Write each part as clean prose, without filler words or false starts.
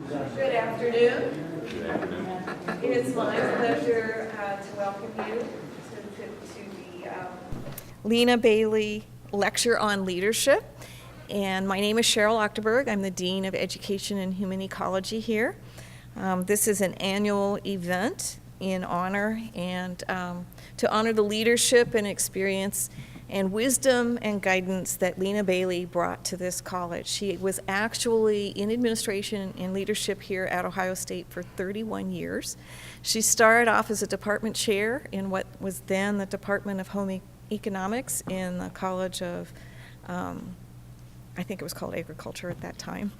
Good afternoon. It is my pleasure to welcome you to the Lena Bailey Lecture on Leadership. And my name is Cheryl Ochterberg. I'm the Dean of Education and Human Ecology here. This is an annual event in honor and to honor the leadership and experience and wisdom and guidance that Lena Bailey brought to this college. She was actually in administration and leadership here at Ohio State for 31 years. She started off as a department chair in what was then the Department of Home Economics in the College of, I think it was called Agriculture at that time.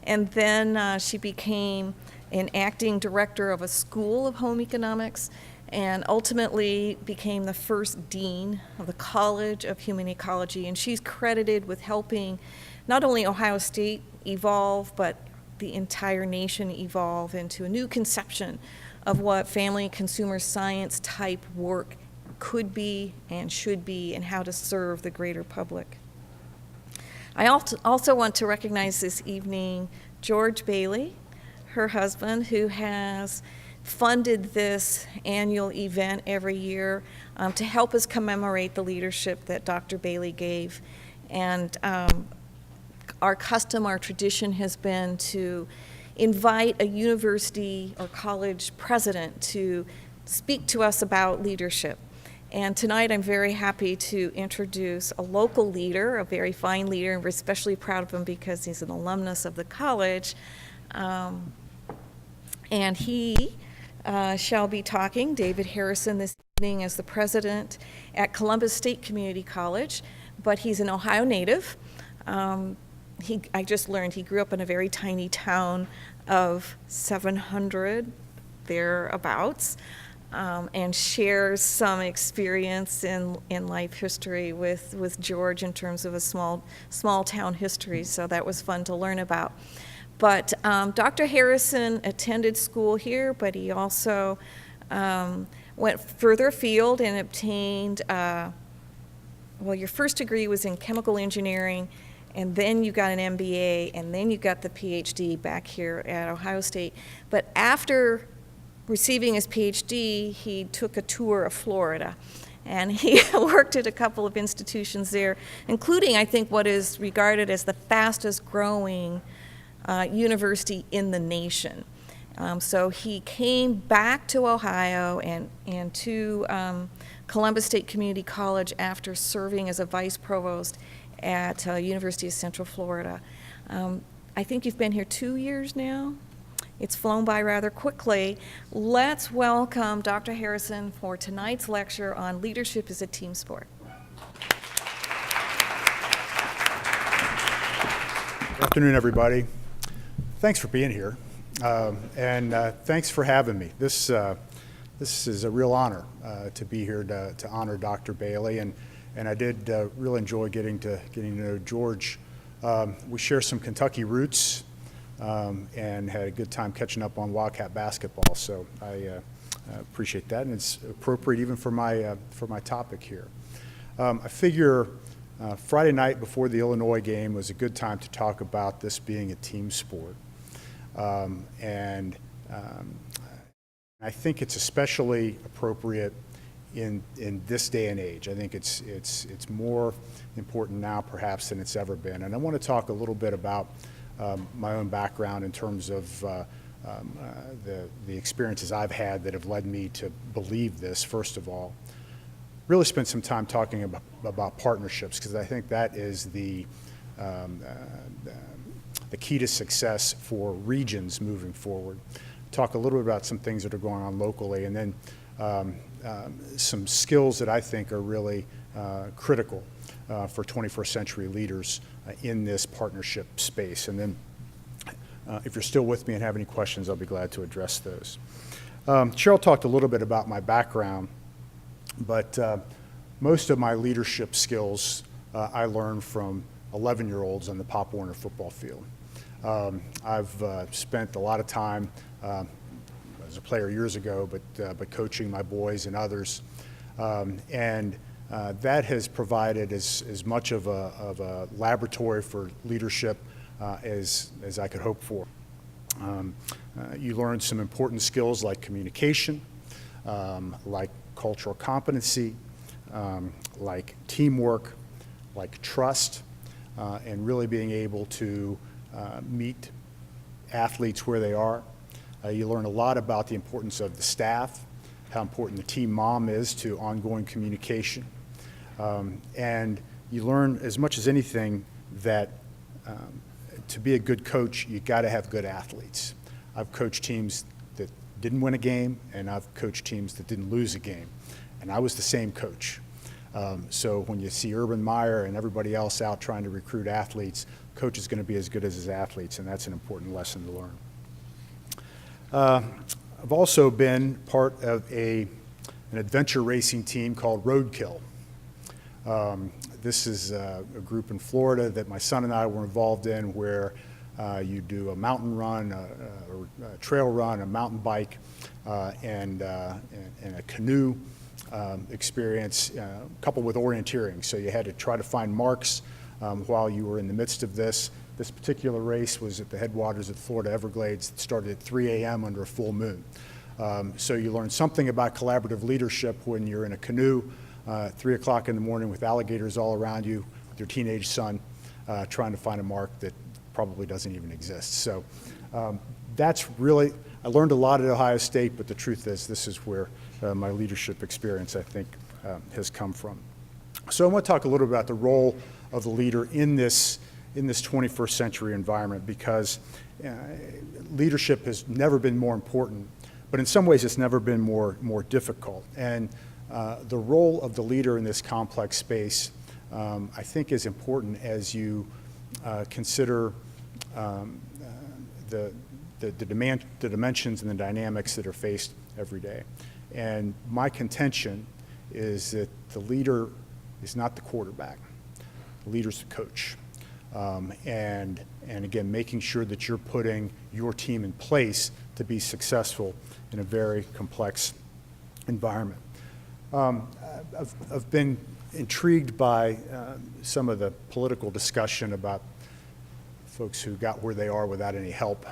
And then she became an acting director of a school of home economics, and ultimately became the first dean of the College of Human Ecology. And she's credited with helping not only Ohio State evolve, but the entire nation evolve into a new conception of what family consumer science type work could be and should be, and how to serve the greater public. I also want to recognize this evening George Bailey, her husband, who has funded this annual event every year to help us commemorate the leadership that Dr. Bailey gave. And our custom, our tradition has been to invite a university or college president to speak to us about leadership. And tonight I'm very happy to introduce a local leader, a very fine leader, and we're especially proud of him because he's an alumnus of the college. And he shall be talking, David Harrison, this evening as the president at Columbus State Community College, but he's an Ohio native. I just learned he grew up in a very tiny town of 700 thereabouts, and shares some experience in life history with George in terms of a small town history, so that was fun to learn about. But Dr. Harrison attended school here, but he also went further afield and obtained, your first degree was in chemical engineering, and then you got an MBA, and then you got the PhD back here at Ohio State. But after receiving his PhD, he took a tour of Florida. And he worked at a couple of institutions there, including, I think, what is regarded as the fastest growing university in the nation. So he came back to Ohio and to Columbus State Community College after serving as a vice provost at University of Central Florida. I think you've been here 2 years now. It's flown by rather quickly. Let's welcome Dr. Harrison for tonight's lecture on leadership as a team sport. Good afternoon, everybody. Thanks for being here, and thanks for having me. This is a real honor to be here to honor Dr. Bailey, and I did really enjoy getting to know George. We share some Kentucky roots, and had a good time catching up on Wildcat basketball. So I appreciate that, and it's appropriate even for my topic here. I figure Friday night before the Illinois game was a good time to talk about this being a team sport. I think it's especially appropriate in this day and age. I think it's more important now perhaps than it's ever been. And I want to talk a little bit about my own background in terms of the experiences I've had that have led me to believe this, first of all. Really spent some time talking about partnerships, because I think that is the key to success for regions moving forward. Talk a little bit about some things that are going on locally, and then some skills that I think are really critical for 21st century leaders in this partnership space. And then if you're still with me and have any questions, I'll be glad to address those. Cheryl talked a little bit about my background, but most of my leadership skills I learned from 11-year-olds on the Pop Warner football field. I've spent a lot of time as a player years ago, but coaching my boys and others, and that has provided as much of a laboratory for leadership as I could hope for. You learn some important skills like communication, like cultural competency, like teamwork, like trust, and really being able to meet athletes where they are. You learn a lot about the importance of the staff, how important the team mom is to ongoing communication. And you learn as much as anything that to be a good coach, you got to have good athletes. I've coached teams that didn't win a game, and I've coached teams that didn't lose a game. And I was the same coach. So when you see Urban Meyer and everybody else out trying to recruit athletes, coach is going to be as good as his athletes, and that's an important lesson to learn. I've also been part of an adventure racing team called Roadkill. This is a group in Florida that my son and I were involved in where you do a mountain run, a trail run, a mountain bike, and a canoe experience coupled with orienteering. So you had to try to find marks while you were in the midst of this. This particular race was at the headwaters of the Florida Everglades. It started at 3 a.m. under a full moon. So you learn something about collaborative leadership when you're in a canoe 3 o'clock in the morning with alligators all around you, with your teenage son, trying to find a mark that probably doesn't even exist. So that's really, I learned a lot at Ohio State, but the truth is this is where my leadership experience, I think, has come from. So I want to talk a little bit about the role of the leader in this 21st century environment, because leadership has never been more important, but in some ways it's never been more difficult. And the role of the leader in this complex space, I think, is important as you consider the dimensions and the dynamics that are faced every day. And my contention is that the leader is not the quarterback. The leader's the coach. And again, making sure that you're putting your team in place to be successful in a very complex environment. I've been intrigued by some of the political discussion about folks who got where they are without any help.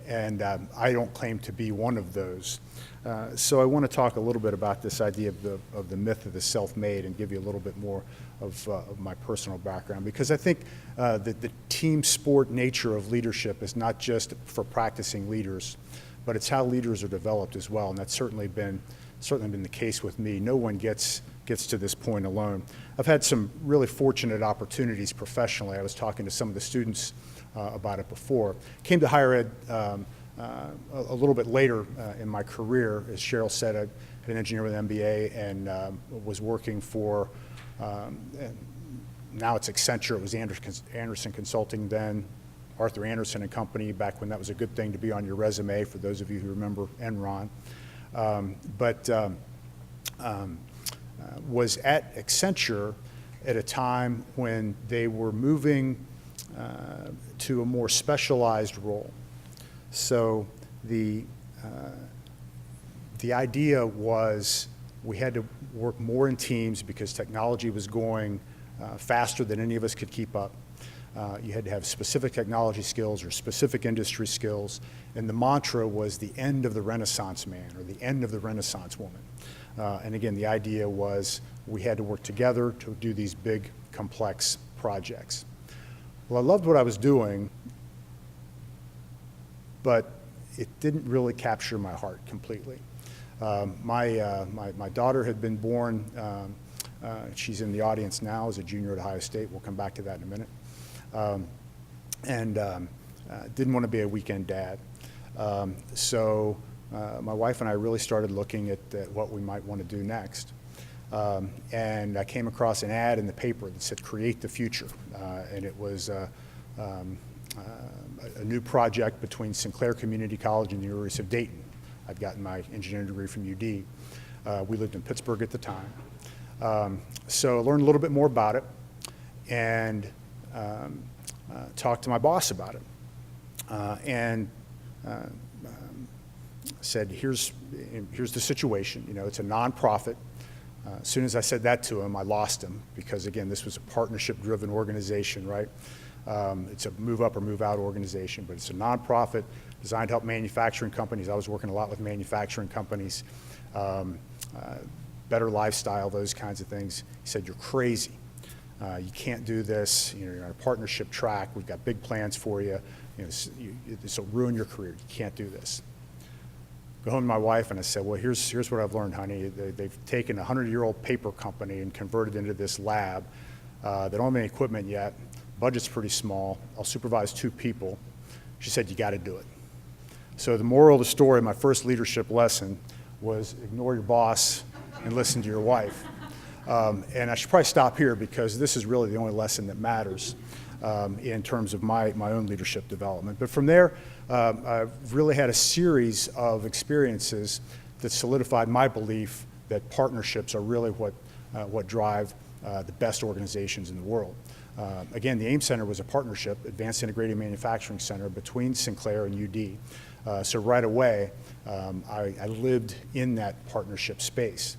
And I don't claim to be one of those. So I want to talk a little bit about this idea of the myth of the self-made and give you a little bit more of my personal background, because I think that the team sport nature of leadership is not just for practicing leaders, but it's how leaders are developed as well, and that's certainly been the case with me. No one gets to this point alone. I've had some really fortunate opportunities professionally. I was talking to some of the students about it before. Came to higher ed a little bit later in my career. As Cheryl said, I had an engineer with an MBA and was working for, now it's Accenture. It was Anderson Consulting then, Arthur Anderson and Company, back when that was a good thing to be on your resume, for those of you who remember Enron. Was at Accenture at a time when they were moving to a more specialized role. So the idea was we had to work more in teams because technology was going faster than any of us could keep up. You had to have specific technology skills or specific industry skills, and the mantra was the end of the Renaissance man or the end of the Renaissance woman. And again, the idea was we had to work together to do these big, complex projects. Well, I loved what I was doing, but it didn't really capture my heart completely. My daughter had been born, she's in the audience now as a junior at Ohio State. We'll come back to that in a minute. Didn't want to be a weekend dad. So my wife and I really started looking at what we might want to do next. And I came across an ad in the paper that said, "Create the Future." And it was a new project between Sinclair Community College and the University of Dayton. I'd gotten my engineering degree from UD. We lived in Pittsburgh at the time. So I learned a little bit more about it and talked to my boss about it. And said, here's the situation. You know, it's a nonprofit. As soon as I said that to him, I lost him because, again, this was a partnership-driven organization, right? It's a move up or move out organization, but it's a nonprofit designed to help manufacturing companies. I was working a lot with manufacturing companies, better lifestyle, those kinds of things. He said, "You're crazy. You can't do this. You know, you're on a partnership track. We've got big plans for you. You know, this will ruin your career. You can't do this." Go home to my wife and I said, "Well, here's what I've learned, honey. They've taken a 100-year-old paper company and converted it into this lab. They don't have any equipment yet. Budget's pretty small. I'll supervise 2 people." She said, "You got to do it." So the moral of the story, my first leadership lesson, was ignore your boss and listen to your wife. And I should probably stop here because this is really the only lesson that matters in terms of my own leadership development. But from there, I've really had a series of experiences that solidified my belief that partnerships are really what drive the best organizations in the world. Again, the AIM Center was a partnership, Advanced Integrated Manufacturing Center, between Sinclair and UD. So right away, I lived in that partnership space.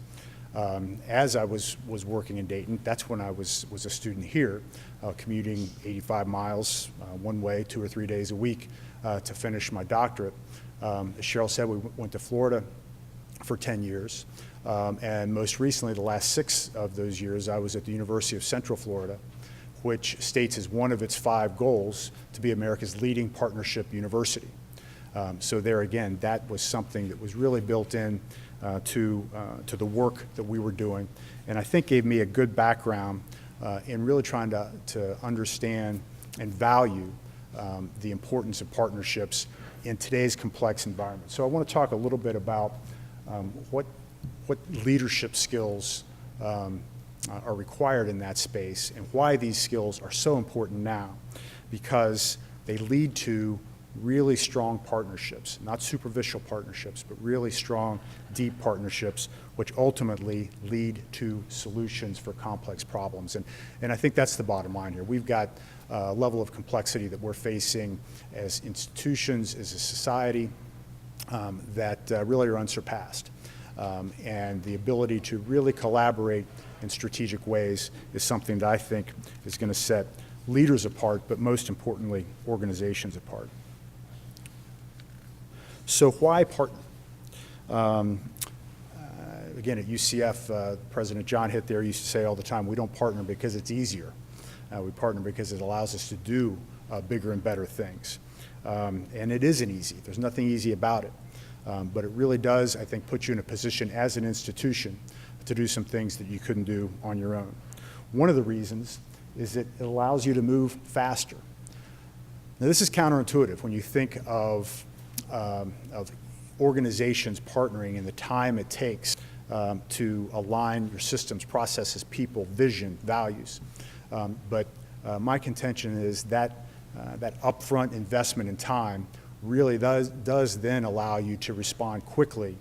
As I was working in Dayton, that's when I was a student here, commuting 85 miles one way, 2 or 3 days a week to finish my doctorate. As Cheryl said, we went to Florida for 10 years. And most recently, the last 6 of those years, I was at the University of Central Florida, which states as one of its 5 goals to be America's leading partnership university. So there again, that was something that was really built in to the work that we were doing, and I think gave me a good background in really trying to understand and value the importance of partnerships in today's complex environment. So I want to talk a little bit about what leadership skills are required in that space and why these skills are so important now, because they lead to really strong partnerships, not superficial partnerships, but really strong, deep partnerships, which ultimately lead to solutions for complex problems. And I think that's the bottom line here. We've got a level of complexity that we're facing as institutions, as a society, that really are unsurpassed. And the ability to really collaborate in strategic ways is something that I think is going to set leaders apart, but most importantly, organizations apart. So why partner? Again, at UCF, President John Hitt there used to say all the time, we don't partner because it's easier. We partner because it allows us to do bigger and better things. And it isn't easy. There's nothing easy about it. But it really does, I think, put you in a position as an institution to do some things that you couldn't do on your own. One of the reasons is that it allows you to move faster. Now, this is counterintuitive when you think of organizations partnering and the time it takes to align your systems, processes, people, vision, values. But my contention is that that upfront investment in time really does then allow you to respond quickly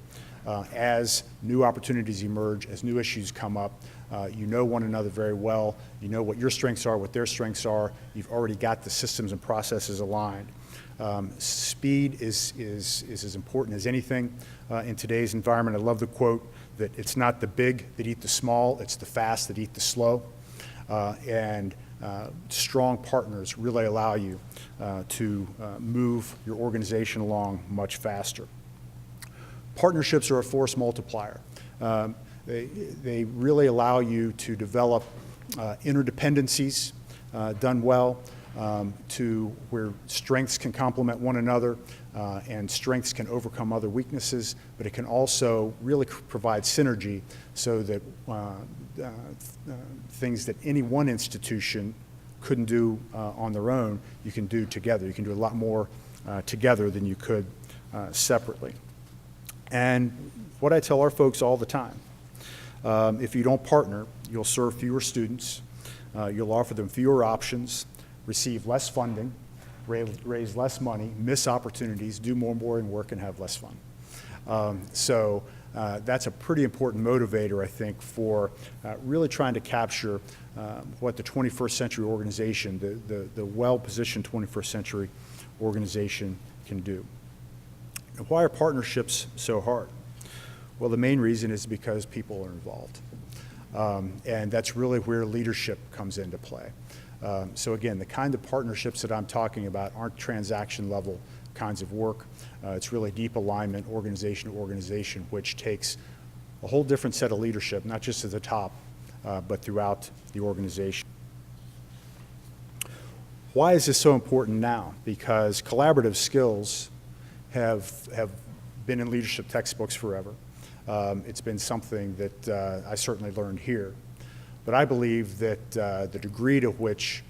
as new opportunities emerge, as new issues come up. You know one another very well. You know what your strengths are, what their strengths are. You've already got the systems and processes aligned. Speed is as important as anything in today's environment. I love the quote that it's not the big that eat the small, it's the fast that eat the slow. And strong partners really allow you to move your organization along much faster. Partnerships are a force multiplier. They really allow you to develop interdependencies done well, to where strengths can complement one another and strengths can overcome other weaknesses, but it can also really provide synergy so that things that any one institution couldn't do on their own, you can do together. You can do a lot more together than you could separately. And what I tell our folks all the time, if you don't partner, you'll serve fewer students, you'll offer them fewer options, receive less funding, raise less money, miss opportunities, do more boring work, and have less fun. So that's a pretty important motivator, I think, for really trying to capture what the 21st century organization, the well-positioned 21st century organization can do. And why are partnerships so hard? Well, the main reason is because people are involved. And that's really where leadership comes into play. So again, the kind of partnerships that I'm talking about aren't transaction level kinds of work. It's really deep alignment, organization to organization, which takes a whole different set of leadership, not just at the top, but throughout the organization. Why is this so important now? Because collaborative skills have been in leadership textbooks forever. It's been something that I certainly learned here. But I believe that the degree to which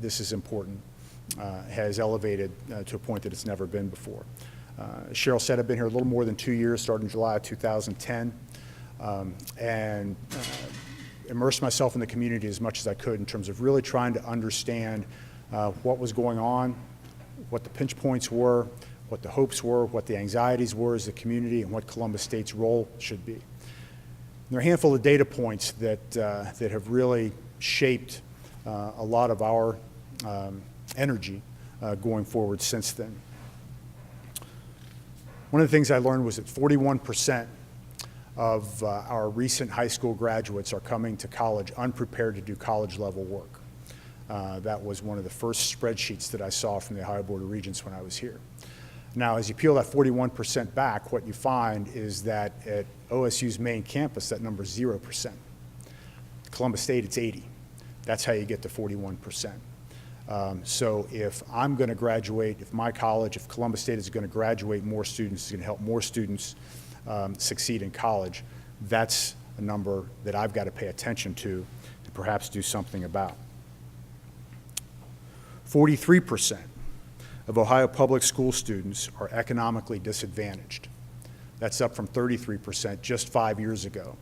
this is important has elevated to a point that it's never been before. Cheryl said I've been here a little more than 2 years, starting July of 2010, and immersed myself in the community as much as I could in terms of really trying to understand what was going on, what the pinch points were, what the hopes were, what the anxieties were as a community, and what Columbus State's role should be. And there are a handful of data points that have really shaped a lot of our energy going forward since then. One of the things I learned was that 41% of our recent high school graduates are coming to college unprepared to do college level work. That was one of the first spreadsheets that I saw from the Ohio Board of Regents when I was here. Now, as you peel that 41% back, what you find is that at OSU's main campus, that number is 0%. Columbus State, it's 80. That's how you get to 41%. So if I'm going to graduate, if my college, if Columbus State is going to graduate more students, is going to help more students succeed in college, that's a number that I've got to pay attention to and perhaps do something about. 43% of Ohio public school students are economically disadvantaged. That's up from 33% just 5 years ago.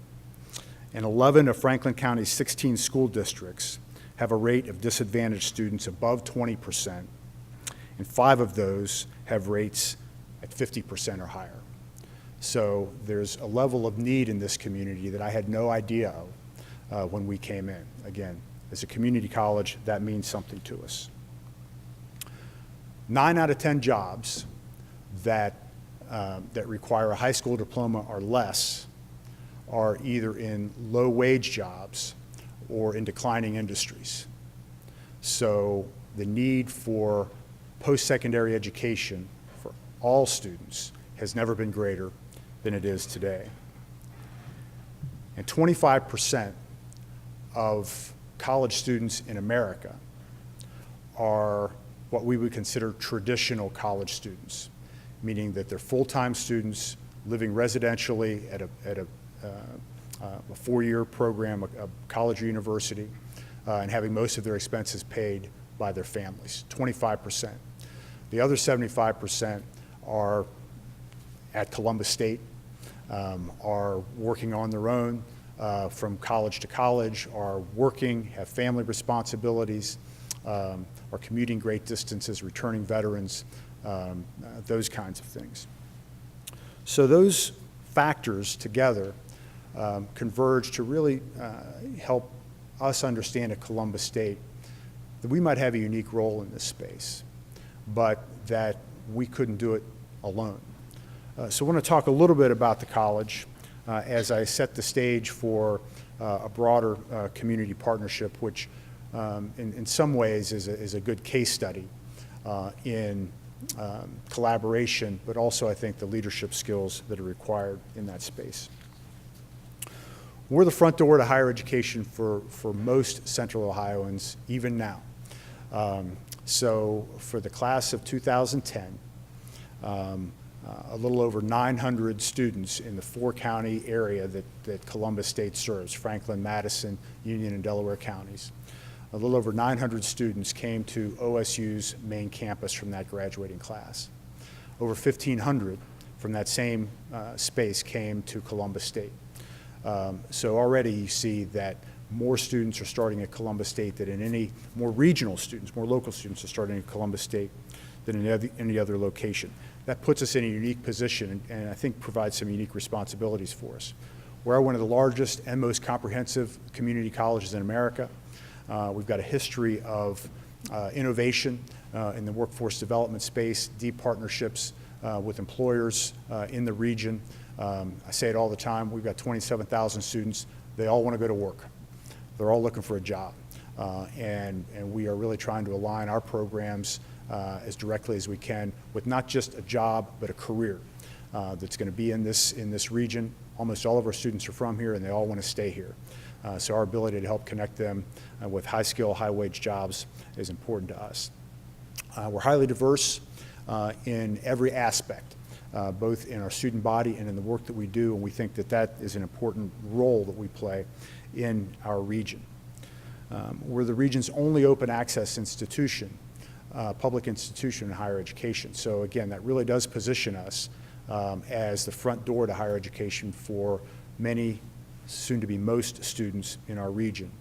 And 11 of Franklin County's 16 school districts have a rate of disadvantaged students above 20%, and 5 of those have rates at 50% or higher. So there's a level of need in this community that I had no idea of when we came in. Again, as a community college, that means something to us. 9 out of 10 jobs that require a high school diploma or less are either in low-wage jobs or in declining industries. So the need for post-secondary education for all students has never been greater than it is today. And 25% of college students in America are what we would consider traditional college students, meaning that they're full-time students living residentially at a 4-year program, a college or university, and having most of their expenses paid by their families, 25%. The other 75% are at Columbus State, are working on their own from college to college, are working, have family responsibilities, are commuting great distances, returning veterans, those kinds of things. So those factors together converge to really help us understand at Columbus State that we might have a unique role in this space, but that we couldn't do it alone. So I want to talk a little bit about the college as I set the stage for a broader community partnership, which in some ways is a good case study in collaboration, but also I think the leadership skills that are required in that space. We're the front door to higher education for most Central Ohioans, even now. So for the class of 2010, a little over 900 students in the 4-county area that Columbus State serves, Franklin, Madison, Union, and Delaware counties. A little over 900 students came to OSU's main campus from that graduating class. Over 1,500 from that same space came to Columbus State. So already you see that more students are starting at Columbus State than in any, more regional students, more local students are starting at Columbus State than in any other location. That puts us in a unique position and I think provides some unique responsibilities for us. We're one of the largest and most comprehensive community colleges in America. We've got a history of innovation in the workforce development space, deep partnerships with employers in the region. I say it all the time, we've got 27,000 students. They all want to go to work. They're all looking for a job. And we are really trying to align our programs as directly as we can with not just a job, but a career that's going to be in this region. Almost all of our students are from here, and they all want to stay here. So our ability to help connect them with high-skill, high-wage jobs is important to us. We're highly diverse in every aspect, both in our student body and in the work that we do, and we think that that is an important role that we play in our region. We're the region's only open access institution, public institution in higher education. So again, that really does position us as the front door to higher education for many, soon to be most, students in our region.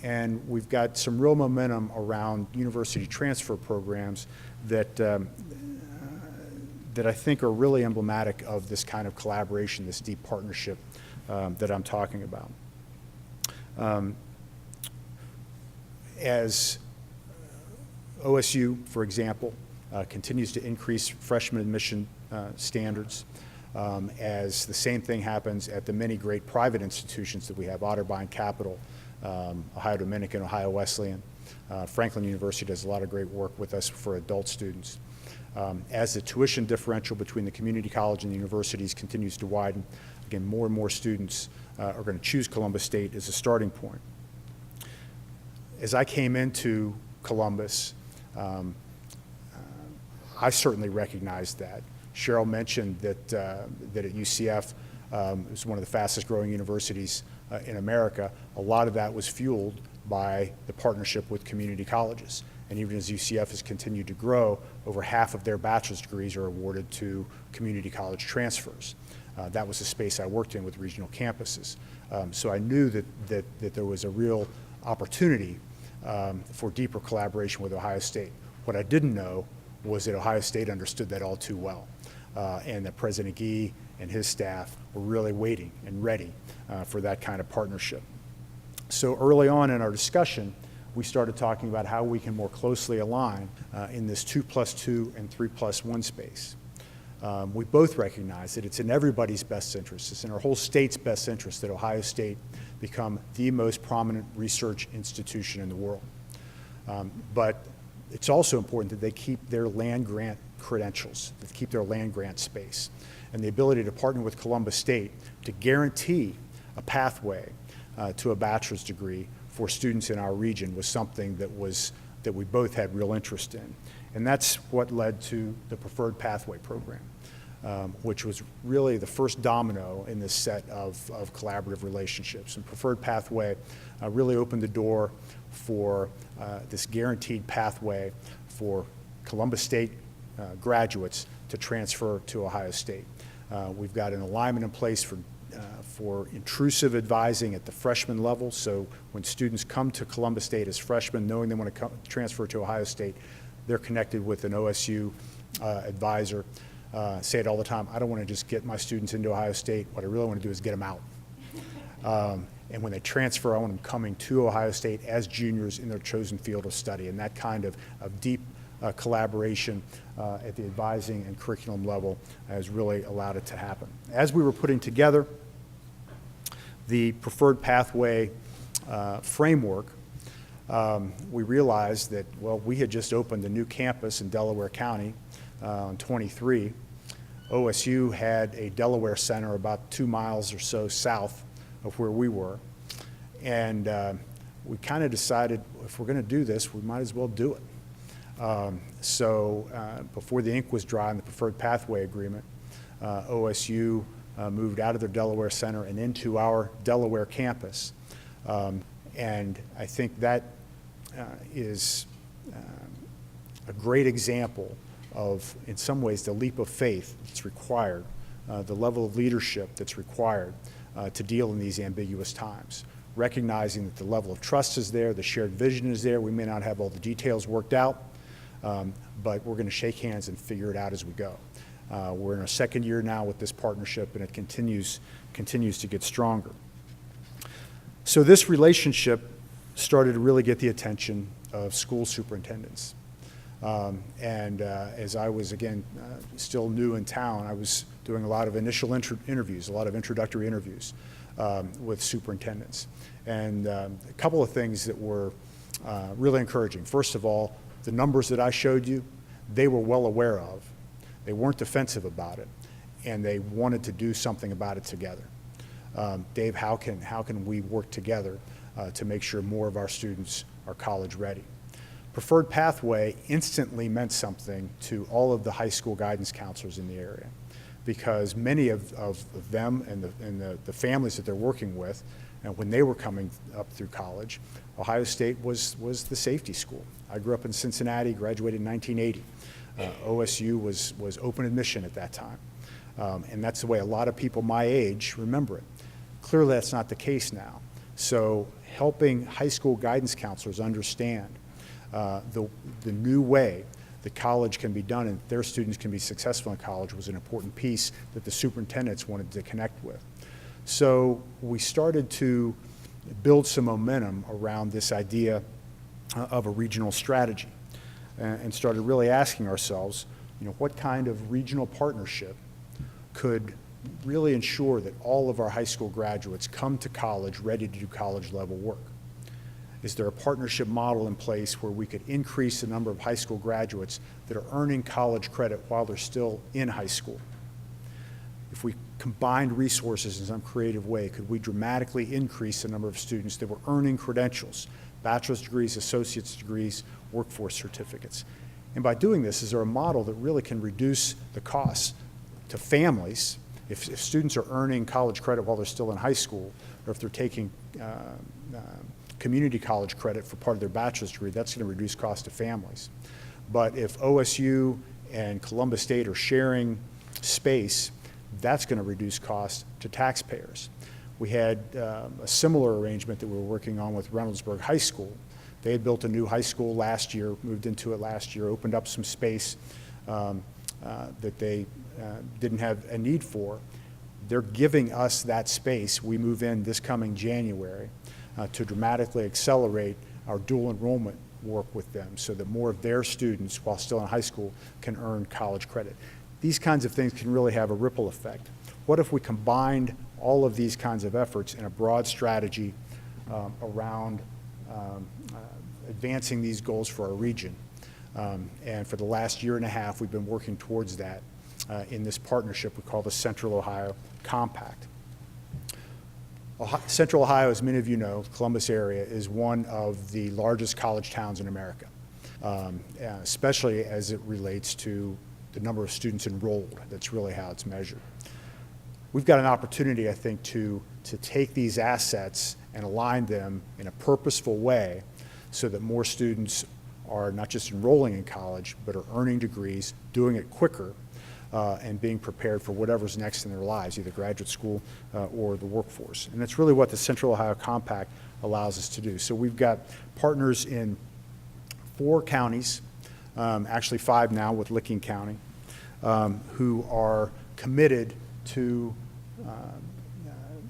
And we've got some real momentum around university transfer programs that I think are really emblematic of this kind of collaboration, this deep partnership that I'm talking about. As OSU, for example, continues to increase freshman admission standards, as the same thing happens at the many great private institutions that we have, Otterbein Capital, Ohio Dominican, Ohio Wesleyan. Franklin University does a lot of great work with us for adult students. As the tuition differential between the community college and the universities continues to widen, again, more and more students are going to choose Columbus State as a starting point. As I came into Columbus, I certainly recognized that. Cheryl mentioned that at UCF, it was one of the fastest growing universities in America. A lot of that was fueled by the partnership with community colleges. And even as UCF has continued to grow, over half of their bachelor's degrees are awarded to community college transfers. That was the space I worked in with regional campuses. So I knew that there was a real opportunity for deeper collaboration with Ohio State. What I didn't know was that Ohio State understood that all too well, and that President Gee and his staff were really waiting and ready for that kind of partnership. So early on in our discussion, we started talking about how we can more closely align in this 2+2 and 3+1 space. We both recognize that it's in everybody's best interest, it's in our whole state's best interest that Ohio State become the most prominent research institution in the world. But it's also important that they keep their land grant credentials, that they keep their land grant space. And the ability to partner with Columbus State to guarantee a pathway to a bachelor's degree for students in our region was something that we both had real interest in. And that's what led to the Preferred Pathway program, which was really the first domino in this set of collaborative relationships. And Preferred Pathway really opened the door for this guaranteed pathway for Columbus State graduates to transfer to Ohio State. We've got an alignment in place for intrusive advising at the freshman level. So when students come to Columbus State as freshmen, knowing they want to transfer to Ohio State, they're connected with an OSU advisor. Say it all the time, I don't want to just get my students into Ohio State. What I really want to do is get them out. And when they transfer, I want them coming to Ohio State as juniors in their chosen field of study. And that kind of deep collaboration at the advising and curriculum level has really allowed it to happen. As we were putting together the Preferred Pathway framework, we realized that, well, we had just opened a new campus in Delaware County on 23. OSU had a Delaware Center about 2 miles or so south of where we were. And we kind of decided, if we're going to do this, we might as well do it. So before the ink was dry on the Preferred Pathway Agreement, OSU moved out of their Delaware Center and into our Delaware campus. And I think that is a great example of, in some ways, the leap of faith that's required, the level of leadership that's required to deal in these ambiguous times. Recognizing that the level of trust is there, the shared vision is there. We may not have all the details worked out, but we're going to shake hands and figure it out as we go. We're in our second year now with this partnership, and it continues to get stronger. So this relationship started to really get the attention of school superintendents. As I was, again, still new in town, I was doing a lot of initial interviews, a lot of introductory interviews with superintendents. And a couple of things that were really encouraging. First of all, the numbers that I showed you, they were well aware of. They weren't defensive about it, and they wanted to do something about it together. Dave, how can we work together to make sure more of our students are college ready? Preferred pathway instantly meant something to all of the high school guidance counselors in the area, because many of them and the families that they're working with, and when they were coming up through college, Ohio State was the safety school. I grew up in Cincinnati, graduated in 1980. OSU was open admission at that time. And that's the way a lot of people my age remember it. Clearly that's not the case now. So helping high school guidance counselors understand the new way that college can be done and their students can be successful in college was an important piece that the superintendents wanted to connect with. So we started to build some momentum around this idea of a regional strategy and started really asking ourselves, what kind of regional partnership could really ensure that all of our high school graduates come to college ready to do college level work? Is there a partnership model in place where we could increase the number of high school graduates that are earning college credit while they're still in high school? If we combined resources in some creative way, could we dramatically increase the number of students that were earning credentials, bachelor's degrees, associate's degrees, workforce certificates? And by doing this, is there a model that really can reduce the costs to families if students are earning college credit while they're still in high school, or if they're taking community college credit for part of their bachelor's degree? That's going to reduce costs to families. But if OSU and Columbus State are sharing space, that's going to reduce costs to taxpayers. We had a similar arrangement that we were working on with Reynoldsburg High School. They had built a new high school last year, moved into it last year, opened up some space that they didn't have a need for. They're giving us that space. We move in this coming January to dramatically accelerate our dual enrollment work with them so that more of their students, while still in high school, can earn college credit. These kinds of things can really have a ripple effect. What if we combined all of these kinds of efforts in a broad strategy around advancing these goals for our region? And for the last year and a half, we've been working towards that in this partnership we call the Central Ohio Compact. Central Ohio, as many of you know, Columbus area, is one of the largest college towns in America, especially as it relates to the number of students enrolled. That's really how it's measured. We've got an opportunity, I think, to take these assets and align them in a purposeful way so that more students are not just enrolling in college, but are earning degrees, doing it quicker, and being prepared for whatever's next in their lives, either graduate school or the workforce. And that's really what the Central Ohio Compact allows us to do. So we've got partners in 4 counties, actually 5 now with Licking County, who are committed to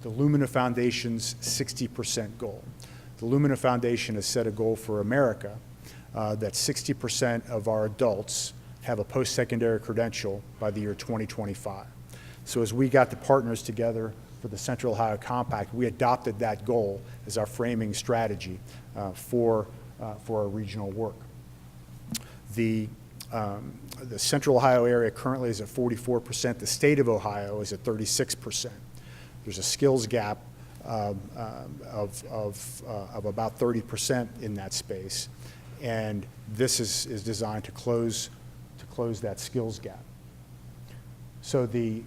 the Lumina Foundation's 60% goal. The Lumina Foundation has set a goal for America that 60% of our adults have a post-secondary credential by the year 2025. So as we got the partners together for the Central Ohio Compact, we adopted that goal as our framing strategy for our regional work. The Central Ohio area currently is at 44%. The state of Ohio is at 36%. There's a skills gap of about 30% in that space, and this is designed to close that skills gap. So the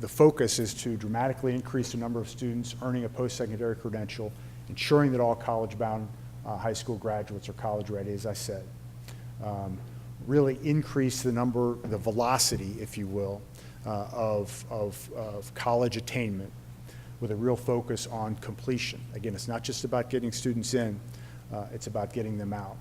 focus is to dramatically increase the number of students earning a post-secondary credential, ensuring that all college-bound high school graduates are college ready, as I said. Really increase the velocity, if you will, of college attainment with a real focus on completion. Again, it's not just about getting students in, it's about getting them out.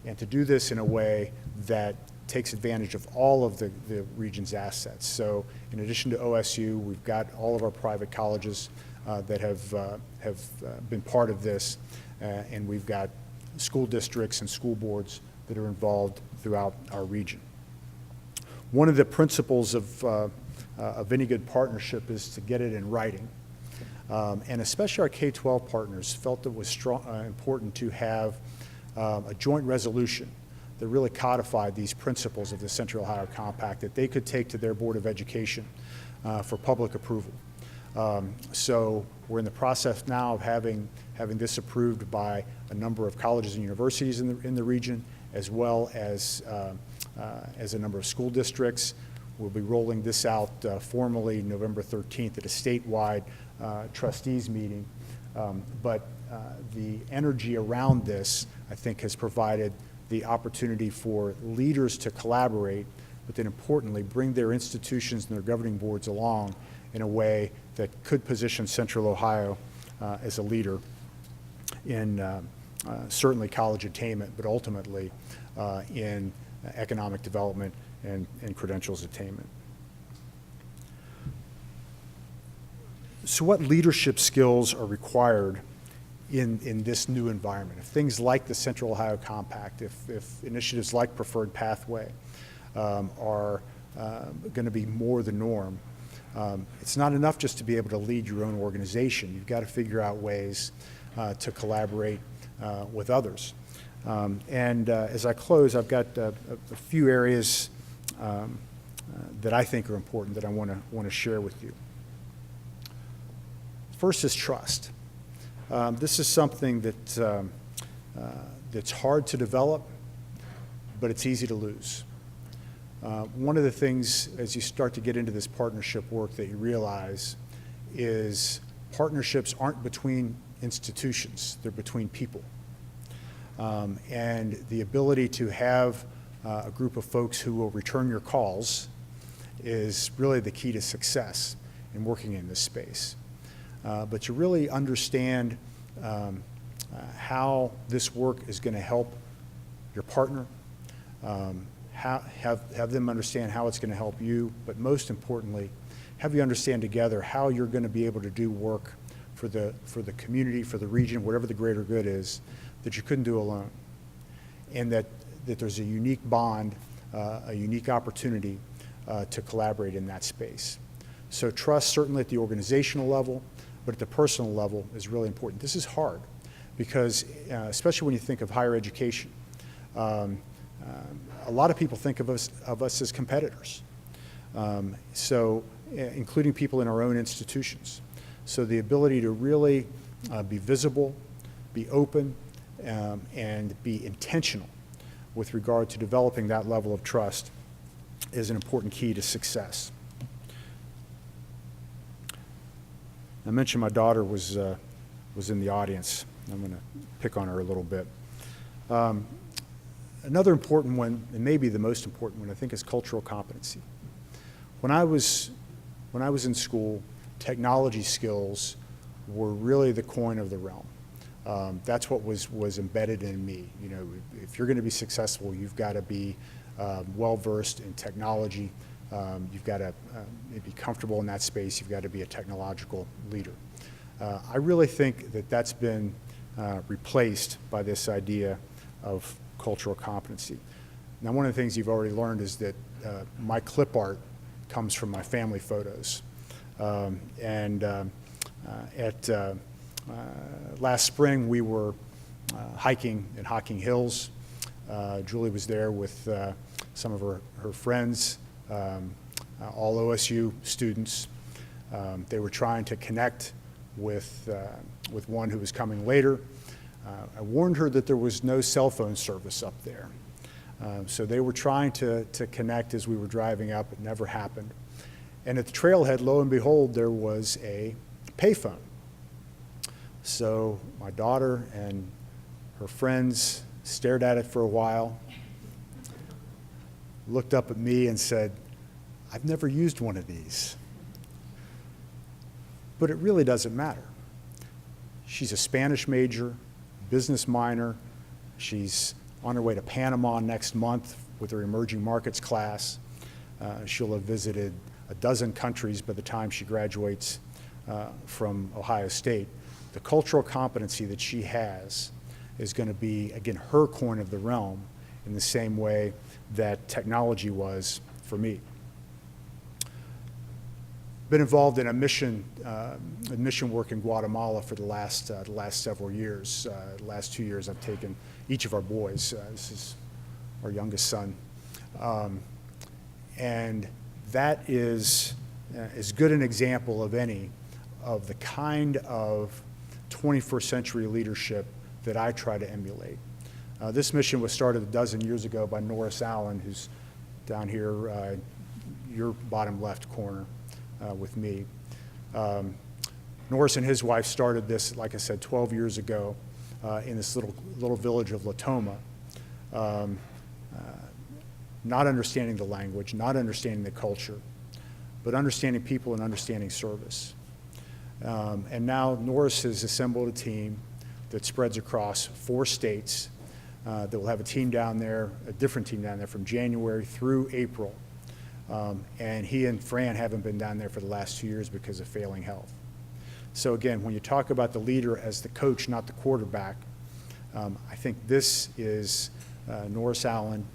And to do this in a way that takes advantage of all of the region's assets. So in addition to OSU, we've got all of our private colleges that have been part of this, and we've got school districts and school boards that are involved throughout our region. One of the principles of any good partnership is to get it in writing. And especially our K-12 partners felt it was important to have a joint resolution that really codified these principles of the Central Ohio Compact that they could take to their Board of Education for public approval. So we're in the process now of having this approved by a number of colleges and universities in the region, as well as a number of school districts. We'll be rolling this out formally November 13th at a statewide trustees meeting. But the energy around this, I think, has provided the opportunity for leaders to collaborate, but then importantly, bring their institutions and their governing boards along in a way that could position Central Ohio as a leader in certainly college attainment, but ultimately in economic development and credentials attainment. So what leadership skills are required in this new environment? If things like the Central Ohio Compact, if initiatives like Preferred Pathway are going to be more the norm, it's not enough just to be able to lead your own organization. You've got to figure out ways to collaborate with others. As I close, I've got a few areas that I think are important that I want to share with you. First is trust. This is something that's hard to develop, but it's easy to lose. One of the things as you start to get into this partnership work that you realize is partnerships aren't between institutions, they're between people. And the ability to have a group of folks who will return your calls is really the key to success in working in this space. But to really understand how this work is going to help your partner, have them understand how it's going to help you, but most importantly, have you understand together how you're going to be able to do work for the community, for the region, whatever the greater good is, that you couldn't do alone. And that there's a unique bond, a unique opportunity to collaborate in that space. So trust certainly at the organizational level, but at the personal level is really important. This is hard because, especially when you think of higher education, a lot of people think of us as competitors, including people in our own institutions. So the ability to really be visible, be open, and be intentional with regard to developing that level of trust is an important key to success. I mentioned my daughter was in the audience. I'm going to pick on her a little bit. Another important one, and maybe the most important one, I think, is cultural competency. When I was in school, technology skills were really the coin of the realm. That's what was embedded in me. You know, if you're going to be successful, you've got to be well-versed in technology. You've got to be comfortable in that space. You've got to be a technological leader. I really think that that's been replaced by this idea of cultural competency. Now, one of the things you've already learned is that my clip art comes from my family photos. Last spring, we were hiking in Hocking Hills. Julie was there with some of her friends, all OSU students. They were trying to connect with one who was coming later. I warned her that there was no cell phone service up there. So they were trying to connect as we were driving up. It never happened. And at the trailhead, lo and behold, there was a payphone. So my daughter and her friends stared at it for a while, looked up at me and said, "I've never used one of these." But it really doesn't matter. She's a Spanish major, business minor. She's on her way to Panama next month with her emerging markets class. She'll have visited a dozen countries by the time she graduates from Ohio State. The cultural competency that she has is going to be, again, her coin of the realm in the same way that technology was for me. been involved in a mission work in Guatemala for the last several years. The last 2 years, I've taken each of our boys. This is our youngest son, and that is as good an example of any of the kind of 21st century leadership that I try to emulate. This mission was started a dozen years ago by Norris Allen, who's down here, your bottom left corner with me. Norris and his wife started this, like I said, 12 years ago in this little village of Latoma. Not understanding the language, not understanding the culture, but understanding people and understanding service. And now Norris has assembled a team that spreads across 4 states that will have a team down there, a different team down there from January through April. And he and Fran haven't been down there for the last 2 years because of failing health. So again, when you talk about the leader as the coach, not the quarterback, I think this is Norris Allen,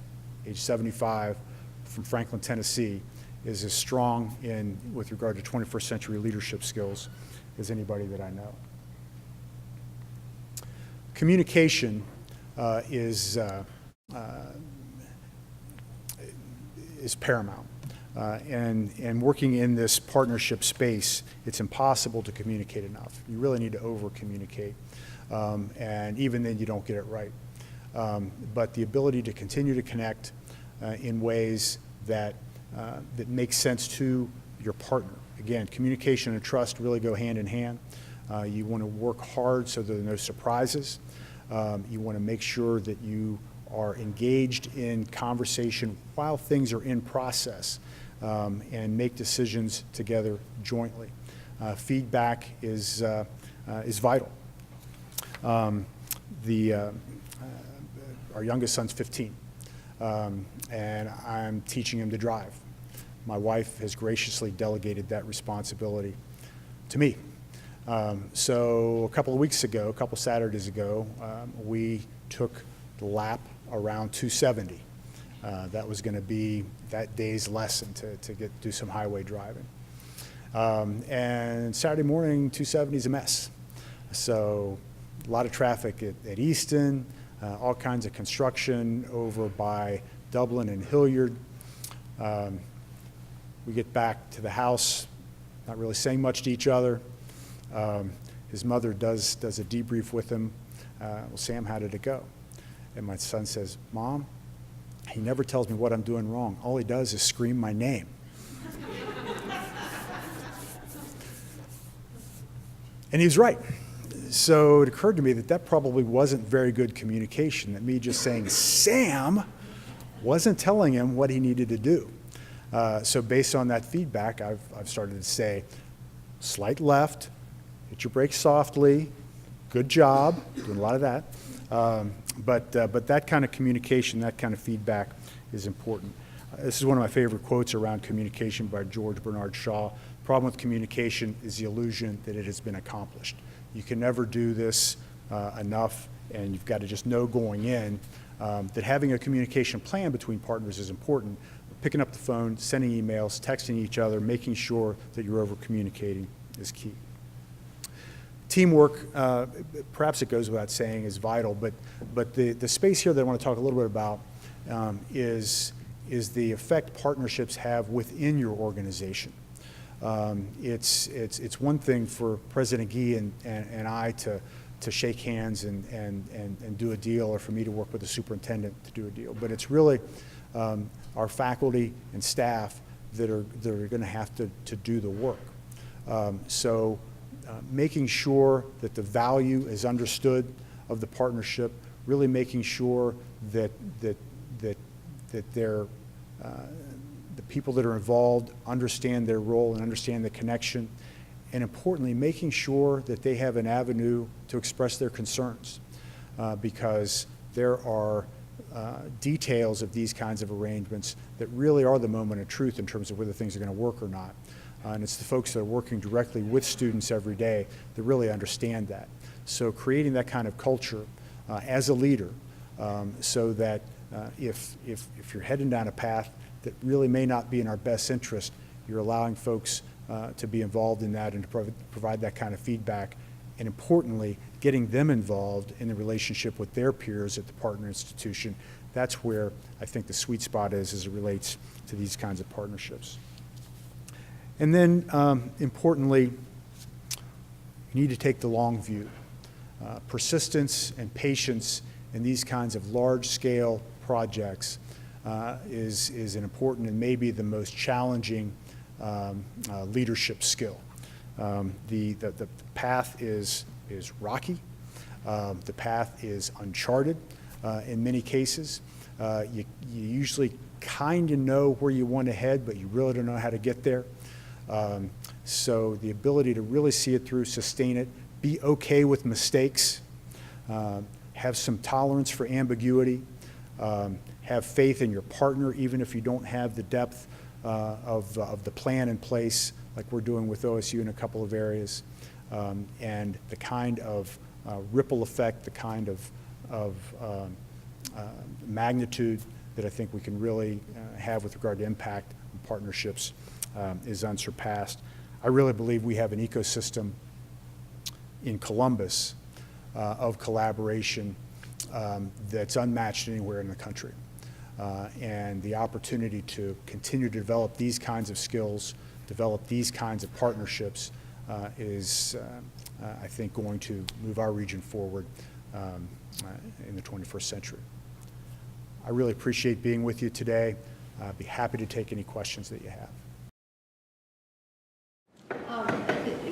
age 75, from Franklin, Tennessee, is as strong with regard to 21st century leadership skills as anybody that I know. Communication is paramount. And working in this partnership space, it's impossible to communicate enough. You really need to over-communicate. And even then, you don't get it right. But the ability to continue to connect in ways that make sense to your partner. Again, communication and trust really go hand in hand. You want to work hard so there are no surprises. You want to make sure that you are engaged in conversation while things are in process, and make decisions together jointly. Feedback is vital. Our youngest son's 15, and I'm teaching him to drive. My wife has graciously delegated that responsibility to me. So a couple of Saturdays ago, we took the lap around 270. That was going to be that day's lesson to do some highway driving. And Saturday morning, 270 is a mess. So a lot of traffic at Easton, all kinds of construction over by Dublin and Hilliard. We get back to the house, not really saying much to each other. His mother does a debrief with him. Well, Sam, how did it go? And my son says, Mom, he never tells me what I'm doing wrong. All he does is scream my name. And he was right. So it occurred to me that probably wasn't very good communication, that me just saying Sam wasn't telling him what he needed to do. So based on that feedback, I've started to say, slight left, hit your brakes softly, good job, doing a lot of that. But that kind of communication, that kind of feedback is important. This is one of my favorite quotes around communication by George Bernard Shaw. The problem with communication is the illusion that it has been accomplished. You can never do this enough, and you've got to just know going in that having a communication plan between partners is important. Picking up the phone, sending emails, texting each other, making sure that you're over-communicating is key. Teamwork, perhaps it goes without saying, is vital, but the space here that I want to talk a little bit about is the effect partnerships have within your organization. It's one thing for President Gee and I to shake hands and do a deal, or for me to work with the superintendent to do a deal, but it's really our faculty and staff that are going to have to do the work. Making sure that the value is understood of the partnership, really making sure that the people that are involved understand their role and understand the connection, and importantly, making sure that they have an avenue to express their concerns, because there are details of these kinds of arrangements that really are the moment of truth in terms of whether things are going to work or not. And it's the folks that are working directly with students every day that really understand that. So creating that kind of culture as a leader, so that if you're heading down a path that really may not be in our best interest, you're allowing folks to be involved in that and to provide that kind of feedback, and importantly, getting them involved in the relationship with their peers at the partner institution. That's where I think the sweet spot is as it relates to these kinds of partnerships. And then, importantly, you need to take the long view. Persistence and patience in these kinds of large-scale projects is an important and maybe the most challenging leadership skill. The path is rocky. The path is uncharted in many cases. You usually kind of know where you want to head, but you really don't know how to get there. So the ability to really see it through, sustain it, be okay with mistakes, have some tolerance for ambiguity, have faith in your partner even if you don't have the depth of the plan in place like we're doing with OSU in a couple of areas, and the kind of ripple effect, the kind of magnitude that I think we can really have with regard to impact and partnerships is unsurpassed. I really believe we have an ecosystem in Columbus of collaboration that's unmatched anywhere in the country. And the opportunity to continue to develop these kinds of skills, develop these kinds of partnerships is, I think, going to move our region forward in the 21st century. I really appreciate being with you today. I'd be happy to take any questions that you have.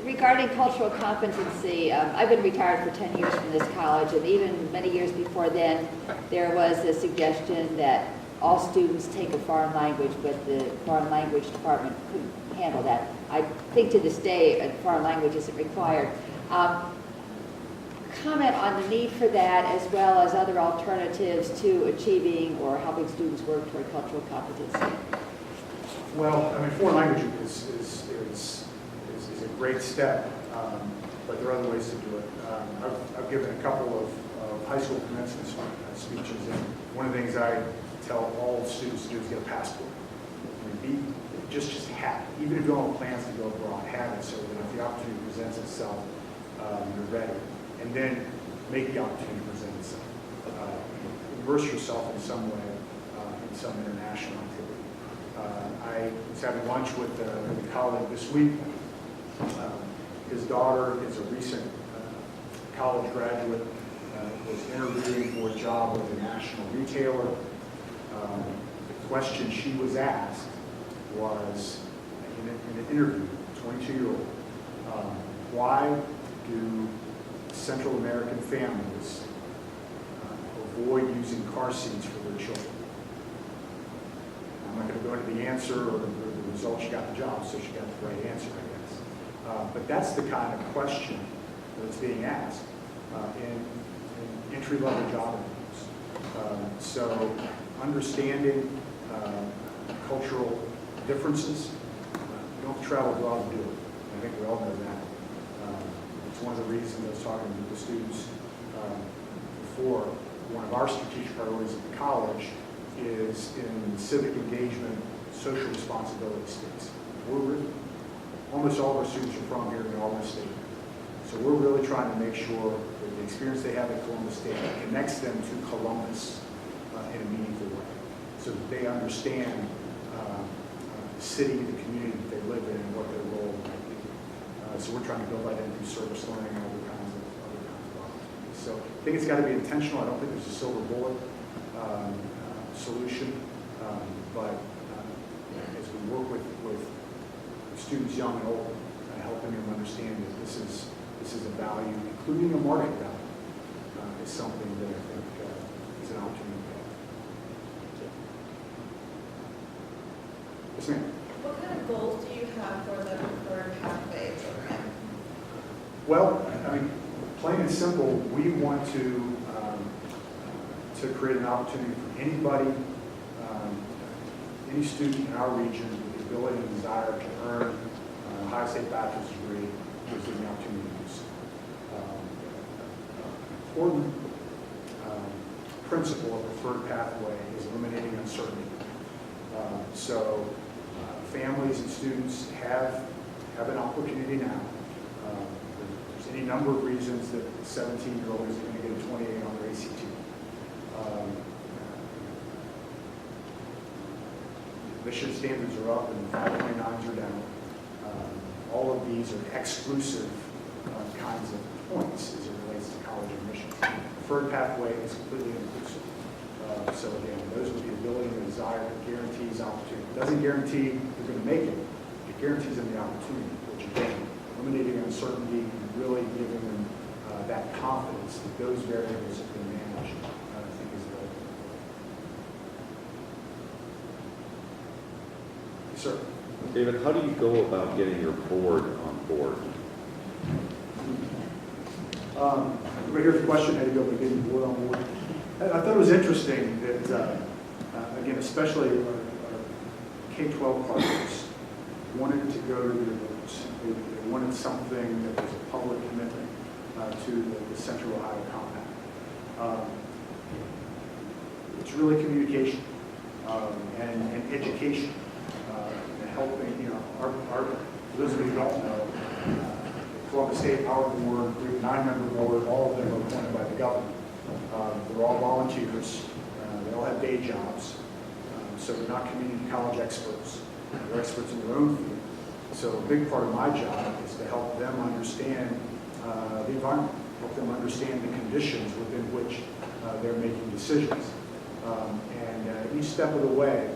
Regarding cultural competency, I've been retired for 10 years from this college, and even many years before then, there was a suggestion that all students take a foreign language, but the foreign language department couldn't handle that. I think to this day, a foreign language isn't required. Comment on the need for that, as well as other alternatives to achieving or helping students work toward cultural competency. Well, I mean, foreign language is a great step, but there are other ways to do it. I've given a couple of high school commencement speeches, and one of the things I tell all students to do is get a passport. I mean, just have it. Even if you don't have plans to go abroad, have it so that if the opportunity presents itself, you're ready. And then make the opportunity present itself. Immerse yourself in some way in some international activity. I was having lunch with a colleague this week. His daughter is a recent college graduate, was interviewing for a job with a national retailer. The question she was asked was, in an interview, 22-year-old, why do Central American families avoid using car seats for their children? I'm not going to go into the answer or the result. She got the job, so she got the right answer, I guess. But that's the kind of question that's being asked in entry-level job interviews. So understanding cultural differences, you don't have to travel abroad to do it. I think we all know that. It's one of the reasons I was talking to the students before. One of our strategic priorities at the college is in civic engagement, social responsibility space. Almost all of our students are from here in Albany State. So we're really trying to make sure that the experience they have at Columbus State connects them to Columbus in a meaningful way, so that they understand the city, the community that they live in, and what their role might be. So we're trying to build that in through service learning and other kinds of opportunities. So I think it's got to be intentional. I don't think there's a silver bullet solution, but as we work with students young and old, helping them understand that this is a value, including a market value, is something that I think is an opportunity. Yes, ma'am. What kind of goals do you have for the Preferred Pathway program? Well, I mean, plain and simple, we want to create an opportunity for anybody, any student in our region with the ability and desire to earn a high state bachelor's degree, gives them the opportunity to do so. Important principle of preferred pathway is eliminating uncertainty. So families and students have have an opportunity now. There's any number of reasons that 17-year-olds are going to get a 28 on their ACT. Admission standards are up and 529s are down. All of these are exclusive kinds of points as it relates to college admissions. Preferred pathway is completely inclusive. So again, those with the ability and desire, it guarantees opportunity. It doesn't guarantee you're going to make it. It guarantees them the opportunity, which again, eliminating uncertainty and really giving them that confidence that those variables have been managed, I think is very important. Yes, sir. David, how do you go about getting your board on board? Right here's the question, how do you go about getting the board on board? I thought it was interesting that, again, especially our K-12 partners wanted to go to their voters. They wanted something that was a public commitment to the Central Ohio Compact. It's really communication and education and helping, for those of you who don't know, Columbus State Power Board, we have a 9-member board, all of them are appointed by the governor. They're all volunteers. They all have day jobs. So they're not community college experts. They're experts in their own field. So a big part of my job is to help them understand the environment, help them understand the conditions within which they're making decisions. And each step of the way,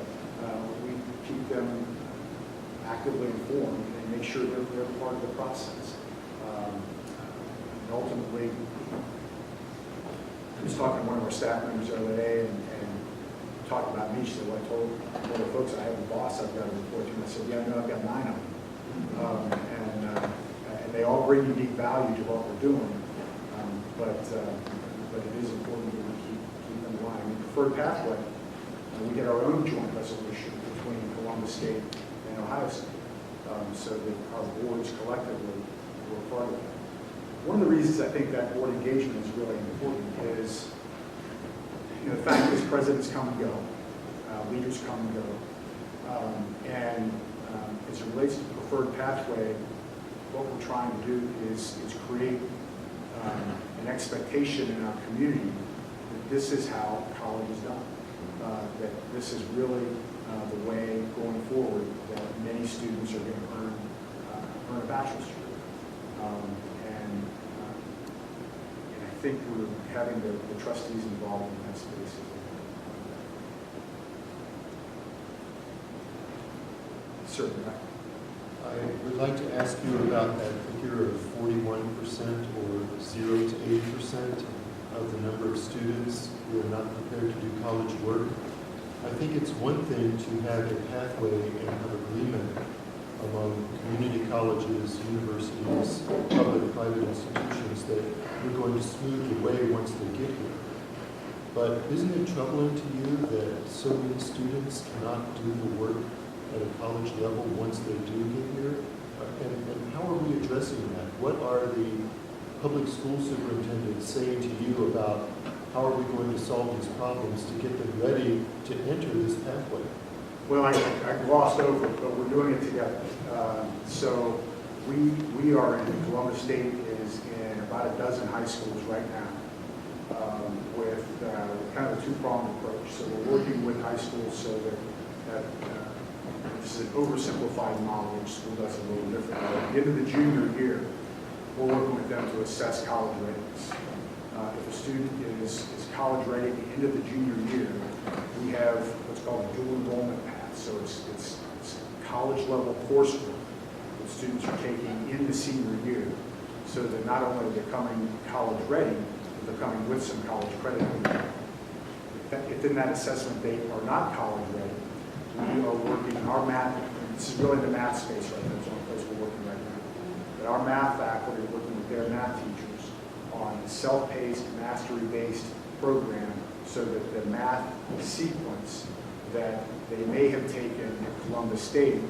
we keep them actively informed and make sure they're part of the process. And ultimately, I was talking to one of our staff members the other day and talked about me. She said, well, I told the folks I have a boss I've got to report to. And I said, yeah, I know, I've got 9 of them. And they all bring unique value to what we're doing. But it is important that we keep them in line. I mean, preferred pathway, we get our own joint resolution between Columbus State and Ohio State, so that our boards collectively were part of that. One of the reasons I think that board engagement is really important is, the fact is presidents come and go, leaders come and go, and as it relates to preferred pathway, what we're trying to do is create an expectation in our community that this is how college is done, that this is really the way going forward that many students are going to earn a bachelor's degree. I think we're having the trustees involved in that space. Certainly. I would like to ask you about that figure of 41% or 0 to 80% of the number of students who are not prepared to do college work. I think it's one thing to have a pathway and have agreement among community colleges, universities, public, private institutions that we're going to smooth the way once they get here. But isn't it troubling to you that so many students cannot do the work at a college level once they do get here? And how are we addressing that? What are the public school superintendents saying to you about how are we going to solve these problems to get them ready to enter this pathway? Well, I glossed over it, but we're doing it together. So we are in Columbus State is in about a dozen high schools right now with kind of a two-pronged approach. So we're working with high schools so that this is an oversimplified model. Each school does it a little differently. At the end of the junior year, we're working with them to assess college readiness. If a student is college ready at the end of the junior year, we have what's called a dual enrollment path. So it's college level coursework that students are taking in the senior year, so that not only are they coming college ready, but they're coming with some college credit. If in that assessment they are not college ready, we are working in our math. This is really the math space right now. It's the only place we're working right now. But our math faculty are working with their math teachers on a self-paced, mastery-based program, so that the math sequence that they may have taken at Columbus State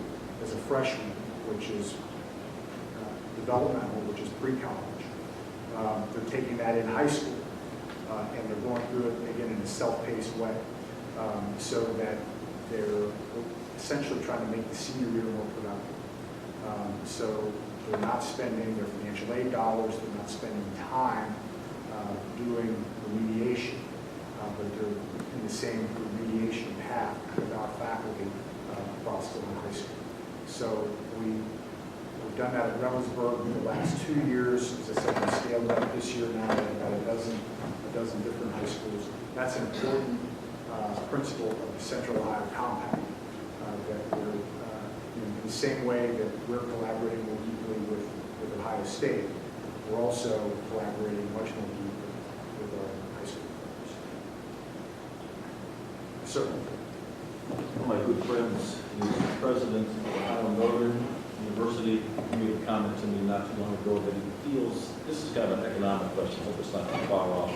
as a freshman, which is developmental, which is pre-college, they're taking that in high school, and they're going through it again in a self-paced way, so that they're essentially trying to make the senior year more productive. So they're not spending their financial aid dollars, they're not spending time doing remediation, but they're in the same remediation path with our faculty across the high school. So we've done that at Reynoldsburg in the last 2 years. As I said, we scaled up this year now at about a dozen different high schools. That's an important principle of the Central Ohio Compact, that we're, in the same way that we're collaborating more deeply with Ohio State, we're also collaborating much more deeply with our high school partners. Certainly. One of my good friends, he was the president of Ohio Northern University. He made a comment to me not too long ago that he feels, this is kind of an economic question, hope it's not too far off.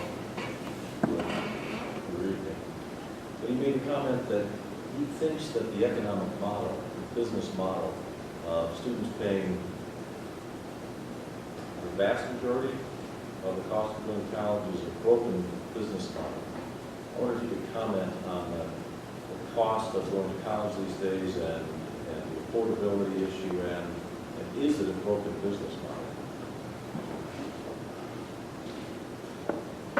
But he made a comment that he thinks that the economic model, the business model of students paying the vast majority of the cost of going to college is a broken business model. I wonder if you could comment on the cost of going to college these days and the affordability issue, and is it a broken business model? I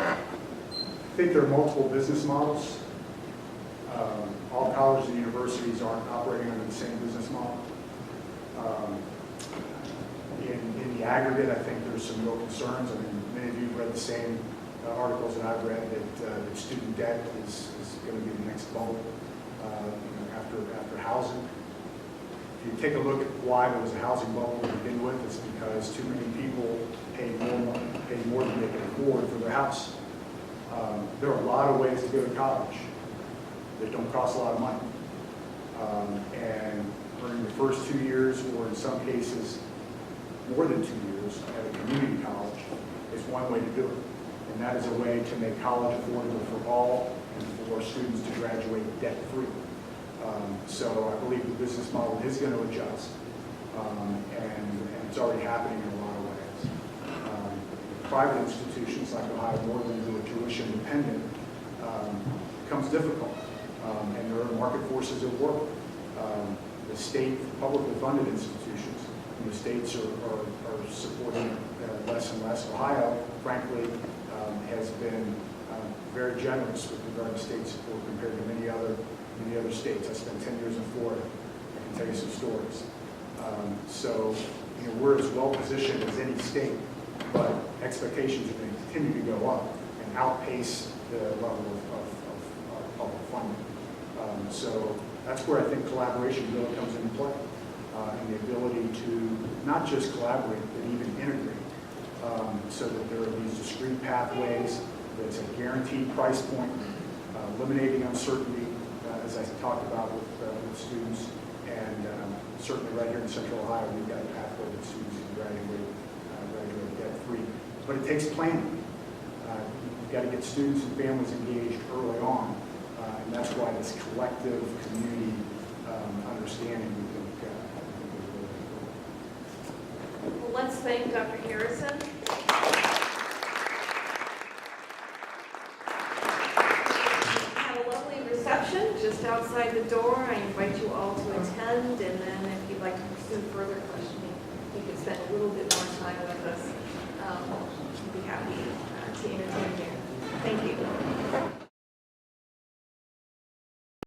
think there are multiple business models. All colleges and universities aren't operating under the same business model. In the aggregate, I think there's some real concerns. I mean, many of you have read the same articles that I've read that student debt is going to be the next bubble after housing. If you take a look at why there was a housing bubble to begin with, it's because too many people pay more than they can afford for their house. There are a lot of ways to go to college that don't cost a lot of money. And during the first 2 years, or in some cases, more than 2 years at a community college is one way to do it. And that is a way to make college affordable for all and for students to graduate debt-free. So I believe the business model is going to adjust, and it's already happening in a lot of ways. Private institutions like Ohio Northern, who are tuition dependent, becomes difficult, and there are market forces at work. The state publicly funded institutions, and the states are supporting less and less. Ohio, frankly, has been very generous with regard to state support compared to many other states. I spent 10 years in Florida. I can tell you some stories. So we're as well positioned as any state, but expectations are going to continue to go up and outpace the level of public funding. So that's where I think collaboration really comes into play, and the ability to not just collaborate, but even integrate, so that there are these discrete pathways, that's a guaranteed price point, eliminating uncertainty, as I talked about with students, and certainly right here in Central Ohio, we've got a pathway that students can graduate debt-free. But it takes planning. You've got to get students and families engaged early on, and that's why this collective community understanding, we think is really important. Well, let's thank Dr. Harrison. Just outside the door. I invite you all to attend, and then if you'd like to pursue further